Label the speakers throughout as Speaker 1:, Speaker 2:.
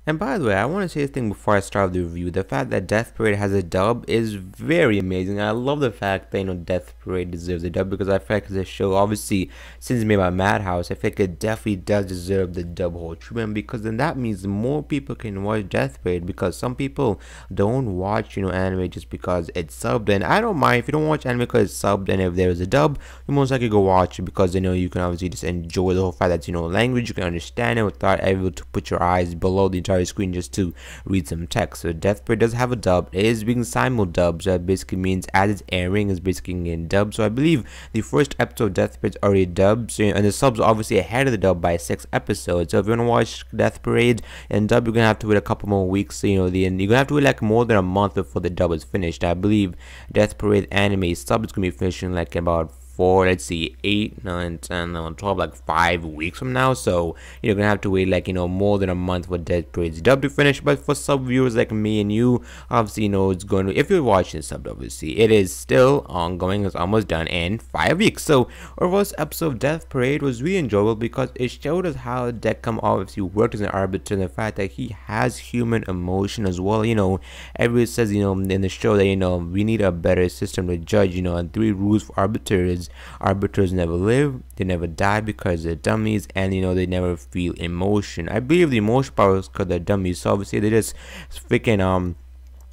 Speaker 1: And by the way, I want to say this thing before I start the review. The fact that Death Parade has a dub is very amazing. I love the fact that Death Parade deserves a dub because I feel like this show, obviously, since it's made by Madhouse, I feel like it definitely does deserve the dub whole treatment because then that means more people can watch Death Parade because some people don't watch anime just because it's subbed. And I don't mind if you don't watch anime because it's subbed, and if there's a dub, you most likely go watch it because you can obviously just enjoy the whole fact that language, you can understand it without able to put your eyes below the entire screen just to read some text. So Death Parade does have a dub. It is being simul-dubbed, so that basically means as it's airing is basically in dub. So I believe the first episode of Death Parade is already dubbed, so, and the subs are obviously ahead of the dub by 6 episodes. So if you want to watch Death Parade and dub, you're gonna have to wait a couple more weeks. So, you're gonna have to wait like more than a month before the dub is finished. I believe Death Parade anime sub is gonna be finishing like about 4, let's see, 8, 9, 10, 11, 12, like 5 weeks from now. So you're gonna have to wait like more than a month for Death Parade's dub to finish. But for sub viewers like me and you, obviously it's going to, if you're watching sub, obviously it is still ongoing. It's almost done in 5 weeks. So our first episode of Death Parade was really enjoyable because it showed us how Decim obviously worked as an arbiter, and the fact that he has human emotion as well. Everybody says in the show that we need a better system to judge. And 3 rules for arbiters: arbiters never live, they never die because they're dummies, and they never feel emotion. I believe the emotion power is because they're dummies, so obviously they just freaking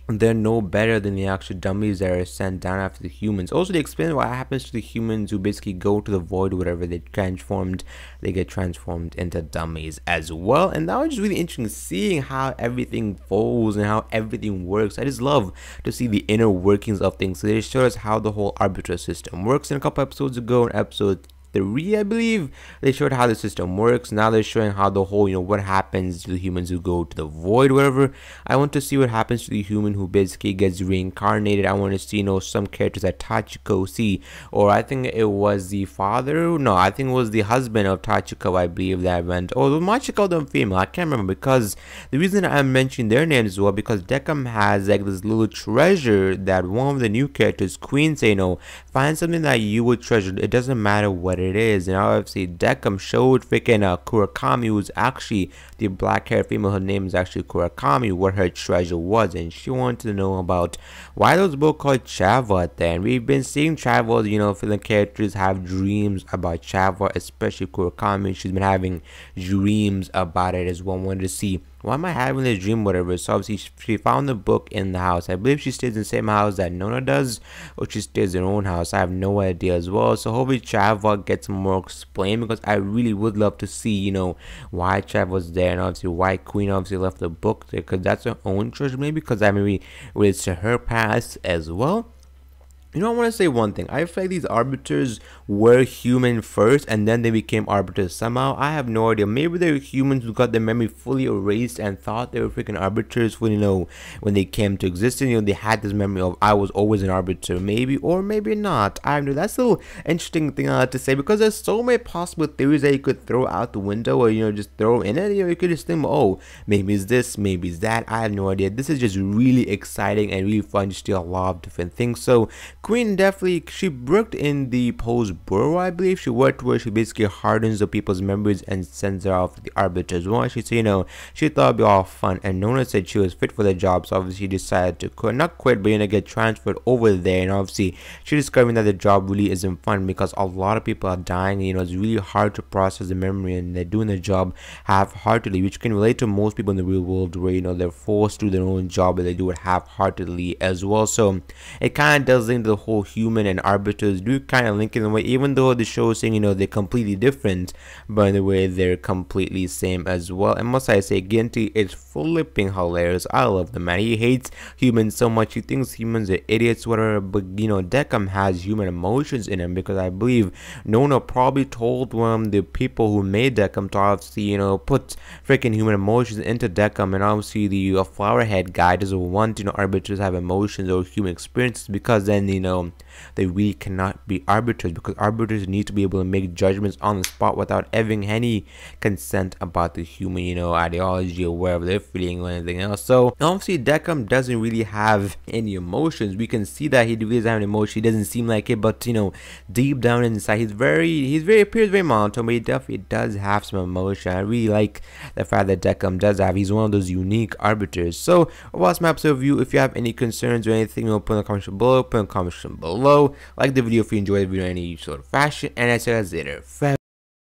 Speaker 1: they're no better than the actual dummies that are sent down after the humans. Also, they explain what happens to the humans who basically go to the void, whatever they get transformed into dummies as well. And that was just really interesting, seeing how everything falls and how everything works. I just love to see the inner workings of things. So they showed us how the whole arbiter system works in a couple episodes ago. In episode 3, I believe, they showed how the system works. Now they're showing how the whole what happens to the humans who go to the void, whatever. I want to see what happens to the human who basically gets reincarnated. I want to see some characters that Tachiko see, or I think it was the father, no, I think it was the husband of Tachiko, I believe, that went, or the Machiko them female, I can't remember, because the reason I'm mentioning their names as well, because Decim has like this little treasure that one of the new characters, Queen, say find something that you would treasure. It doesn't matter what it is. And obviously Decim showed freaking Kurakami, who's actually the black haired female, her name is actually Kurakami, what her treasure was, and she wanted to know about why those both called Chava there. And we've been seeing Chava, feeling characters have dreams about Chava, especially Kurakami. She's been having dreams about it as well. Wanted to see, why am I having this dream, whatever. So obviously she found the book in the house. I believe she stays in the same house that Nona does, or she stays in her own house. I have no idea as well. So hopefully Chava gets more explained, because I really would love to see why Chava was there, and obviously why Queen obviously left the book there, because that's her own treasure, maybe because that maybe relates to her past as well. I want to say one thing. I feel like these arbiters were human first and then they became arbiters somehow. I have no idea. Maybe they were humans who got their memory fully erased and thought they were freaking arbiters when when they came to existence. They had this memory of, I was always an arbiter. Maybe, or maybe not. I don't know. That's a little interesting thing I have to say, because there's so many possible theories that you could throw out the window, or just throw in it. You could just think, oh, maybe it's this, maybe it's that. I have no idea. This is just really exciting and really fun to see a lot of different things. So Queen definitely, she worked in the post bureau, I believe. She worked where she basically hardens the people's memories and sends her off to the arbiters. Well, she said, she thought it'd be all fun, and Nona said she was fit for the job, so obviously she decided to quit, not quit, but get transferred over there. And obviously she discovered that the job really isn't fun because a lot of people are dying. It's really hard to process the memory, and they're doing the job half-heartedly, which can relate to most people in the real world, where they're forced to do their own job, but they do it half-heartedly as well. So it kind of does link to the whole human and arbiters do kind of link in a way, even though the show is saying they're completely different, but in the way they're completely same as well. And must I say, Ginty is flipping hilarious. I love the man. He hates humans so much. He thinks humans are idiots, whatever. But Decim has human emotions in him, because I believe Nona probably told the people who made Decim to obviously put freaking human emotions into Decim, and obviously the flower head guy doesn't want arbiters to have emotions or human experiences, because then they really cannot be arbiters, because arbiters need to be able to make judgments on the spot without having any consent about the human, ideology or whatever they're feeling or anything else. So obviously Decim doesn't really have any emotions. We can see that he really doesn't have an emotion. He doesn't seem like it, but deep down inside he appears very monotone, but he definitely does have some emotion. I really like the fact that Decim does have. He's one of those unique arbiters. So what's my episode review? If you have any concerns or anything, put in the comments below. Like the video if you enjoyed the video in any sort of fashion, and I see you guys later.